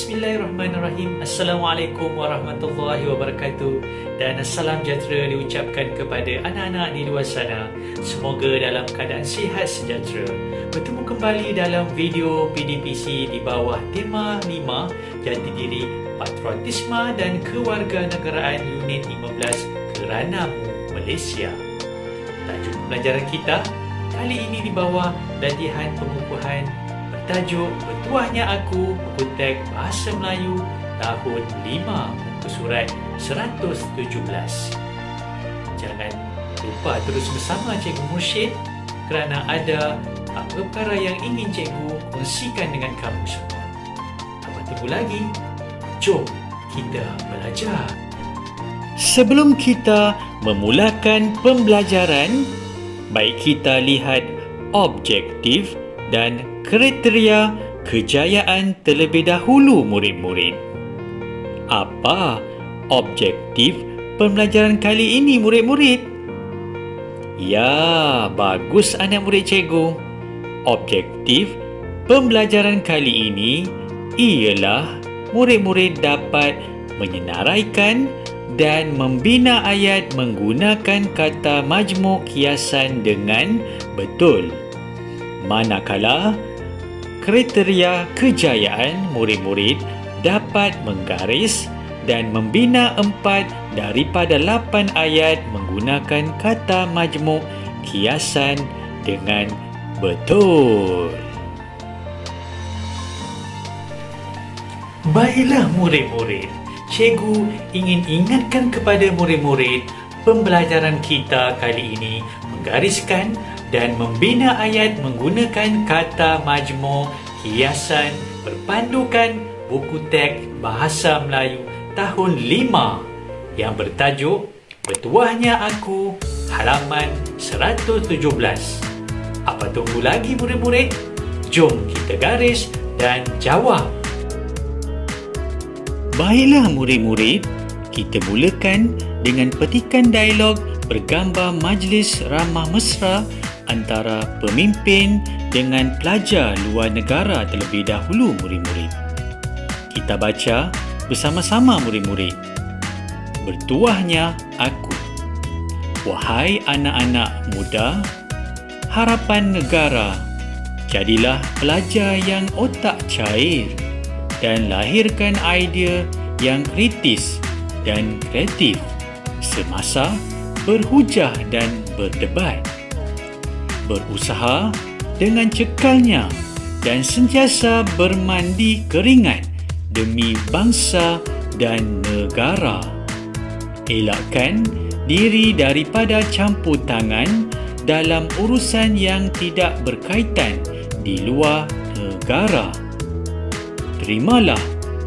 Bismillahirrahmanirrahim. Assalamualaikum warahmatullahi wabarakatuh. Dan salam sejahtera diucapkan kepada anak-anak di luar sana. Semoga dalam keadaan sihat sejahtera. Bertemu kembali dalam video PDPC di bawah tema 5 Jati Diri, Patriotisme dan Kewarganegaraan Unit 15 Keranamu Malaysia. Tajuk pembelajaran kita kali ini di bawah latihan pengukuhan bertajuk Bertuahnya Aku Buku Teks Bahasa Melayu tahun 5 muka surat 117. Jangan lupa terus bersama Cikgu Mursyid kerana ada perkara yang ingin Cikgu kongsikan dengan kamu semua. Apa tunggu lagi? Jom kita belajar. Sebelum kita memulakan pembelajaran, baik kita lihat objektif dan kriteria kejayaan terlebih dahulu murid-murid. Apa objektif pembelajaran kali ini murid-murid? Ya, bagus anak murid cikgu. Objektif pembelajaran kali ini ialah murid-murid dapat menyenaraikan dan membina ayat menggunakan kata majmuk kiasan dengan betul. Manakala kriteria kejayaan murid-murid dapat menggaris dan membina 4 daripada 8 ayat menggunakan kata majmuk kiasan dengan betul. Baiklah murid-murid, cikgu ingin ingatkan kepada murid-murid pembelajaran kita kali ini menggariskan dan membina ayat menggunakan kata majmuk hiasan berpandukan buku teks Bahasa Melayu tahun 5 yang bertajuk Bertuahnya Aku halaman 117. Apa tunggu lagi murid-murid? Jom kita garis dan jawab. Baiklah murid-murid, kita mulakan dengan petikan dialog bergambar majlis ramah mesra antara pemimpin dengan pelajar luar negara terlebih dahulu murid-murid. Kita baca bersama-sama murid-murid. Bertuahnya aku. Wahai anak-anak muda, harapan negara, jadilah pelajar yang otak cair dan lahirkan idea yang kritis dan kreatif semasa berhujah dan berdebat. Berusaha dengan cekalnya dan sentiasa bermandi keringat demi bangsa dan negara. Elakkan diri daripada campur tangan dalam urusan yang tidak berkaitan di luar negara. Terimalah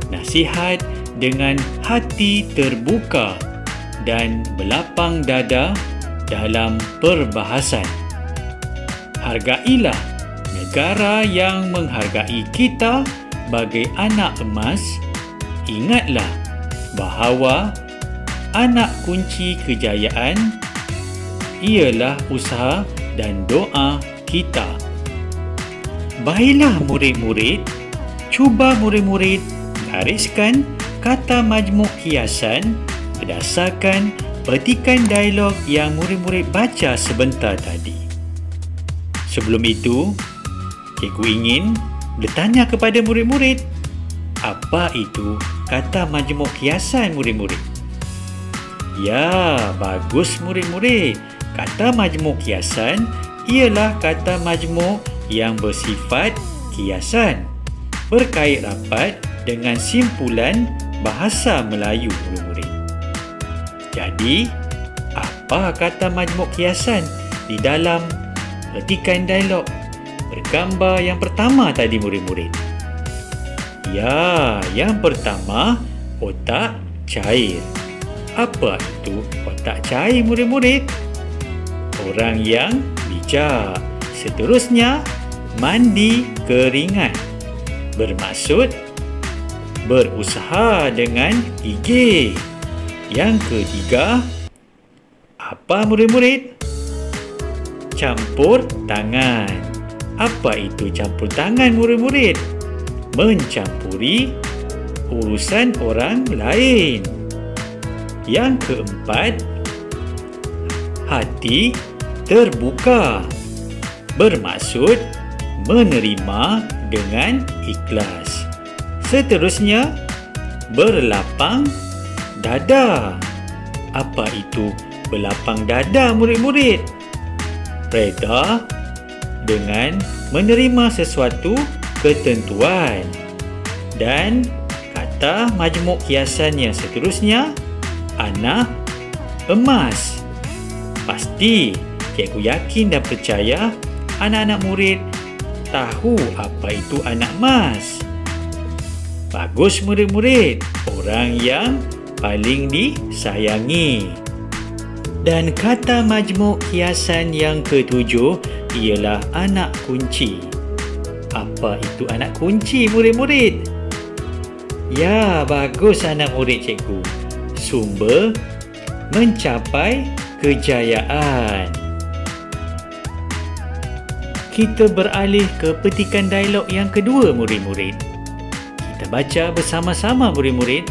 nasihat dengan hati terbuka dan berlapang dada dalam perbahasan. Hargailah negara yang menghargai kita sebagai anak emas. Ingatlah bahawa anak kunci kejayaan ialah usaha dan doa kita. Baiklah murid-murid, cuba murid-murid gariskan kata majmuk kiasan berdasarkan petikan dialog yang murid-murid baca sebentar tadi. Sebelum itu, cikgu ingin bertanya kepada murid-murid, apa itu kata majmuk kiasan murid-murid? Ya, bagus murid-murid. Kata majmuk kiasan ialah kata majmuk yang bersifat kiasan, berkait rapat dengan simpulan bahasa Melayu murid-murid. Jadi, apa kata majmuk kiasan di dalam petikan dialog bergambar yang pertama tadi murid-murid? Ya, yang pertama otak cair. Apa itu otak cair murid-murid? Orang yang bijak. Seterusnya, mandi keringat. Bermaksud berusaha dengan gigih. Yang ketiga, apa murid-murid? Campur tangan. Apa itu campur tangan murid-murid? Mencampuri urusan orang lain. Yang keempat, hati terbuka, bermaksud menerima dengan ikhlas. Seterusnya, berlapang dada. Apa itu berlapang dada, murid-murid? Reda dengan menerima sesuatu ketentuan. Dan kata majmuk kiasan yang seterusnya, anak emas. Pasti cikgu yakin dan percaya anak-anak murid tahu apa itu anak emas. Bagus murid-murid, orang yang paling disayangi. Dan kata majmuk kiasan yang ketujuh ialah anak kunci. Apa itu anak kunci, murid-murid? Ya, bagus anak murid cikgu. Sumber mencapai kejayaan. Kita beralih ke petikan dialog yang kedua, murid-murid. Kita baca bersama-sama, murid-murid.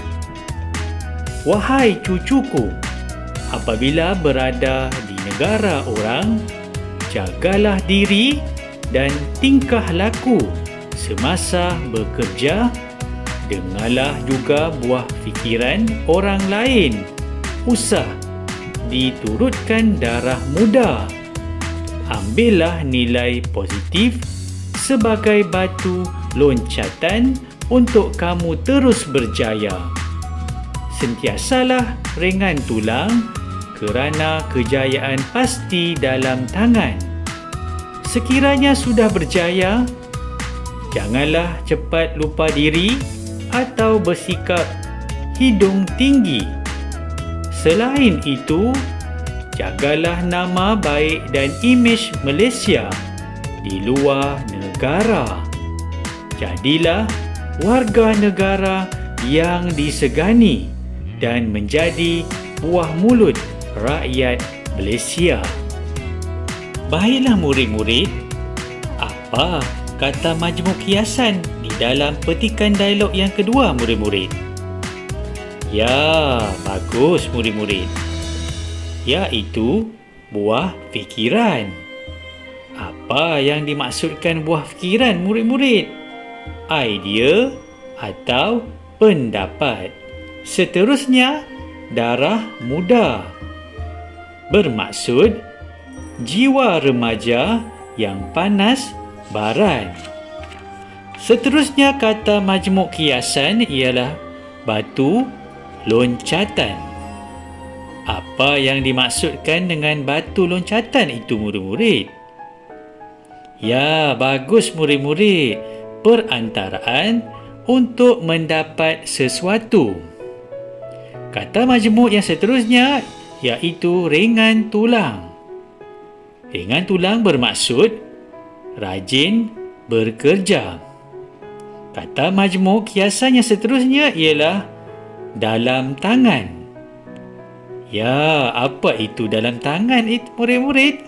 Wahai cucuku, apabila berada di negara orang, jagalah diri dan tingkah laku semasa bekerja. Dengarlah juga buah fikiran orang lain. Usah diturutkan darah muda. Ambillah nilai positif sebagai batu loncatan untuk kamu terus berjaya. Sentiasalah ringan tulang kerana kejayaan pasti dalam tangan. Sekiranya sudah berjaya, janganlah cepat lupa diri atau bersikap hidung tinggi. Selain itu, jagalah nama baik dan imej Malaysia di luar negara. Jadilah warga negara yang disegani dan menjadi buah mulut rakyat Malaysia. Baiklah murid-murid, apa kata majmuk kiasan di dalam petikan dialog yang kedua, murid-murid? Ya, bagus murid-murid. Iaitu buah fikiran. Apa yang dimaksudkan buah fikiran, murid-murid? Idea atau pendapat. Seterusnya, darah muda. Bermaksud jiwa remaja yang panas baran. Seterusnya, kata majmuk kiasan ialah batu loncatan. Apa yang dimaksudkan dengan batu loncatan itu, murid-murid? Ya, bagus murid-murid. Perantaraan untuk mendapat sesuatu. Kata majmuk yang seterusnya iaitu ringan tulang. Ringan tulang bermaksud rajin bekerja. Kata majmuk kiasan yang seterusnya ialah dalam tangan. Ya, apa itu dalam tangan itu, murid-murid?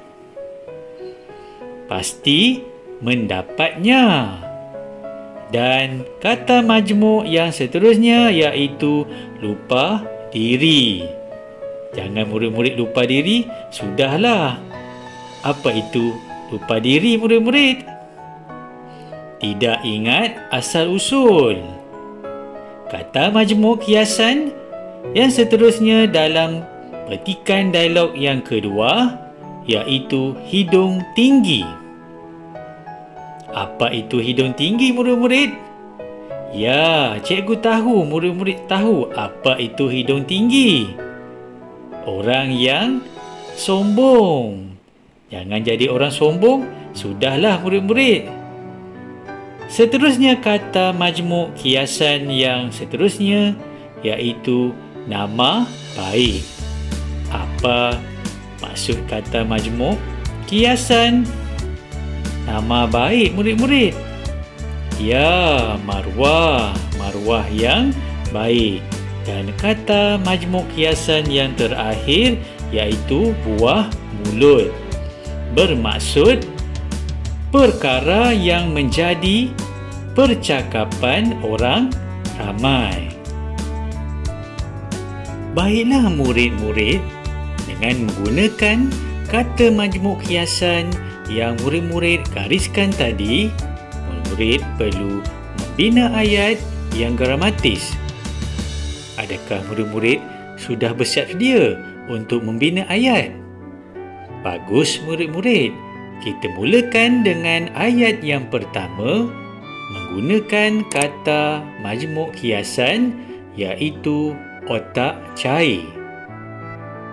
Pasti mendapatnya. Dan kata majmuk yang seterusnya iaitu lupa diri. Jangan murid-murid lupa diri, sudahlah. Apa itu lupa diri, murid-murid? Tidak ingat asal-usul. Kata majmuk kiasan yang seterusnya dalam petikan dialog yang kedua iaitu hidung tinggi. Apa itu hidung tinggi, murid-murid? Ya, cikgu tahu, murid-murid tahu apa itu hidung tinggi. Orang yang sombong. Jangan jadi orang sombong, sudahlah murid-murid. Seterusnya kata majmuk kiasan yang seterusnya iaitu nama baik. Apa maksud kata majmuk kiasan nama baik, murid-murid? Ya, maruah. Maruah yang baik. Dan kata majmuk kiasan yang terakhir iaitu buah mulut. Bermaksud perkara yang menjadi percakapan orang ramai. Baiklah murid-murid, dengan menggunakan kata majmuk kiasan yang murid-murid gariskan tadi, murid-murid perlu membina ayat yang gramatis. Adakah murid-murid sudah bersiap sedia untuk membina ayat? Bagus murid-murid. Kita mulakan dengan ayat yang pertama menggunakan kata majmuk kiasan iaitu otak cair.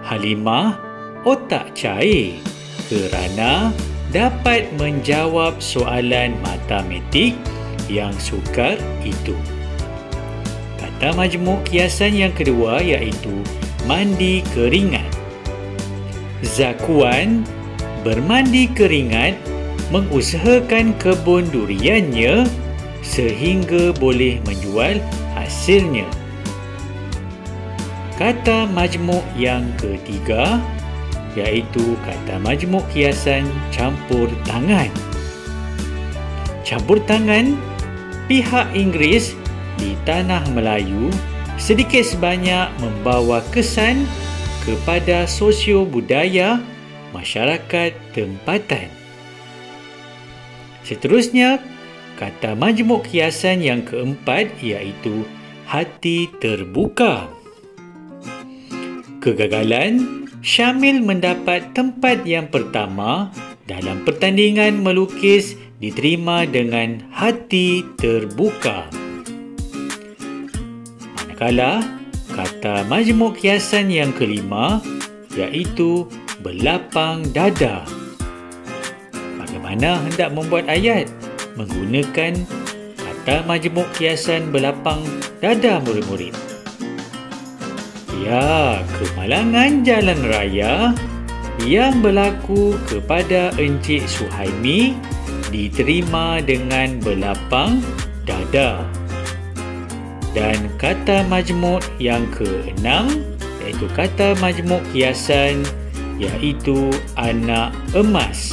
Halimah otak cair kerana dapat menjawab soalan matematik yang sukar itu. Kata majmuk kiasan yang kedua iaitu mandi keringat. Zakuan bermandi keringat mengusahakan kebun duriannya sehingga boleh menjual hasilnya. Kata majmuk yang ketiga iaitu kata majmuk kiasan campur tangan. Campur tangan pihak Inggeris di tanah Melayu sedikit sebanyak membawa kesan kepada sosio-budaya masyarakat tempatan. Seterusnya, kata majmuk kiasan yang keempat iaitu hati terbuka. Kegagalan Syamil mendapat tempat yang pertama dalam pertandingan melukis diterima dengan hati terbuka. Manakala kata majmuk kiasan yang kelima iaitu berlapang dada. Bagaimana hendak membuat ayat menggunakan kata majmuk kiasan berlapang dada murid-murid? Ya, kemalangan jalan raya yang berlaku kepada Encik Suhaimi diterima dengan berlapang dada. Dan kata majmuk yang keenam iaitu kata majmuk kiasan iaitu anak emas.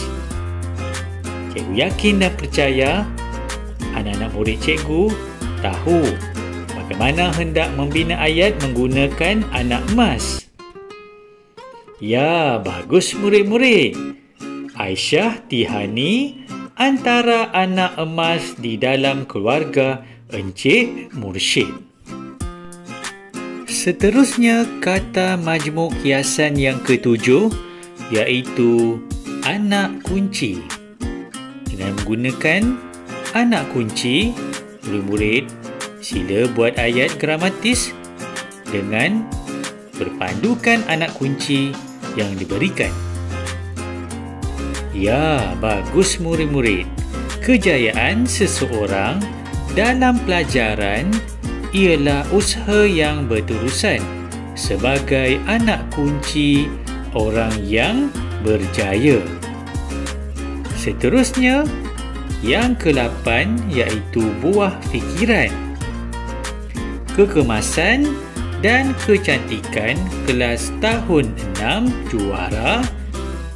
Cikgu yakin dan percaya anak-anak murid cikgu tahu bagaimana hendak membina ayat menggunakan anak emas. Ya, bagus murid-murid. Aisyah Tihani antara anak emas di dalam keluarga Encik Mursyid. Seterusnya, kata majmuk kiasan yang ketujuh iaitu anak kunci. Dengan menggunakan anak kunci, murid-murid sila buat ayat gramatis dengan berpandukan anak kunci yang diberikan. Ya, bagus murid-murid. Kejayaan seseorang dalam pelajaran ialah usaha yang berterusan sebagai anak kunci orang yang berjaya. Seterusnya, yang ke-8 iaitu buah fikiran. Kekemasan dan kecantikan kelas tahun 6 juara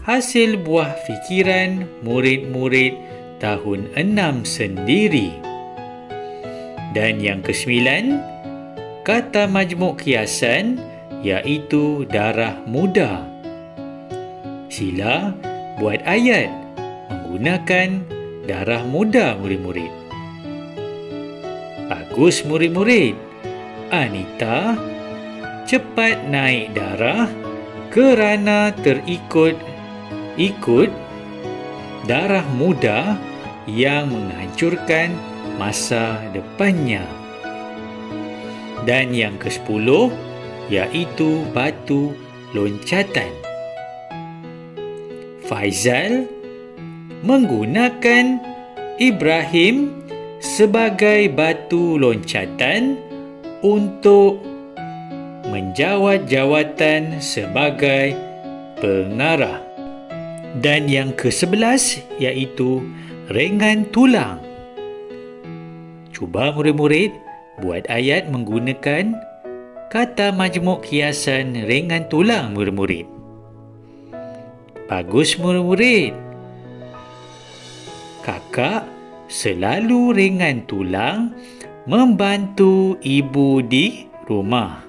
hasil buah fikiran murid-murid tahun 6 sendiri. Dan yang ke-9, kata majmuk kiasan iaitu darah muda. Sila buat ayat menggunakan darah muda murid-murid. Bagus murid-murid. Anita cepat naik darah kerana terikut darah muda yang menghancurkan masa depannya. Dan yang ke-10 iaitu batu loncatan. Faizal menggunakan Ibrahim sebagai batu loncatan untuk menjawat jawatan sebagai pengarah. Dan yang ke-11 iaitu ringan tulang. Cuba murid-murid buat ayat menggunakan kata majmuk kiasan ringan tulang murid-murid. Bagus murid-murid. Kakak selalu ringan tulang membantu ibu di rumah.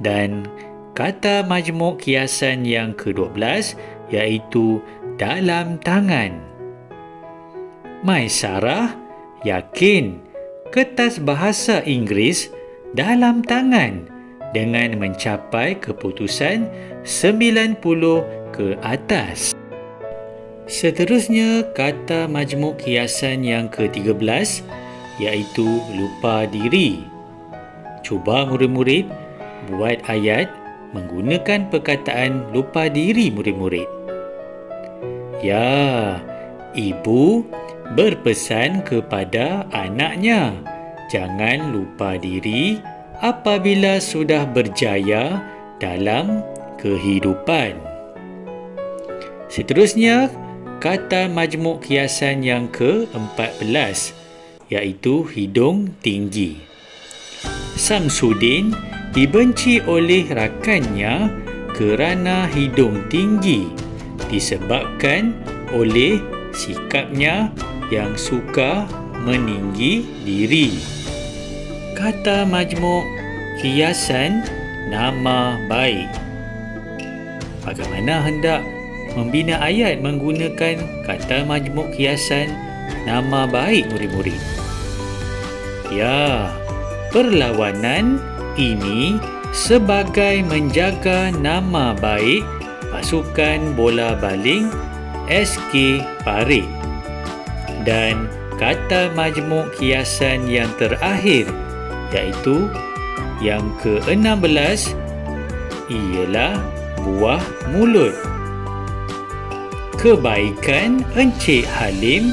Dan kata majmuk kiasan yang ke-12 iaitu dalam tangan. Maisarah yakin kertas bahasa Inggeris dalam tangan dengan mencapai keputusan 90 ke atas. Seterusnya, kata majmuk kiasan yang ke-13 iaitu lupa diri. Cuba murid-murid buat ayat menggunakan perkataan lupa diri murid-murid. Ya, ibu berpesan kepada anaknya, jangan lupa diri apabila sudah berjaya dalam kehidupan. Seterusnya, kata majmuk kiasan yang ke-14 iaitu hidung tinggi. Samsudin dibenci oleh rakannya kerana hidung tinggi disebabkan oleh sikapnya yang suka meninggi diri. Kata majmuk kiasan nama baik. Bagaimana hendak membina ayat menggunakan kata majmuk kiasan nama baik murid-murid? Ya, perlawanan ini sebagai menjaga nama baik pasukan bola baling SK Parit. Dan kata majmuk kiasan yang terakhir iaitu yang ke-16 ialah buah mulut. Kebaikan Encik Halim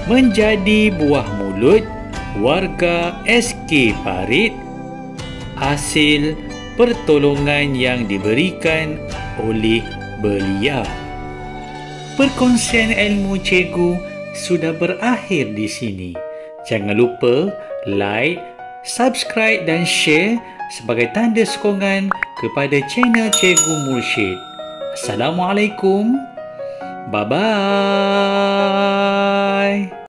menjadi buah mulut warga SK Parit hasil pertolongan yang diberikan oleh beliau. Perkongsian ilmu cikgu sudah berakhir di sini. Jangan lupa like, subscribe dan share sebagai tanda sokongan kepada channel Cikgu Mursyid. Assalamualaikum. Bye-bye.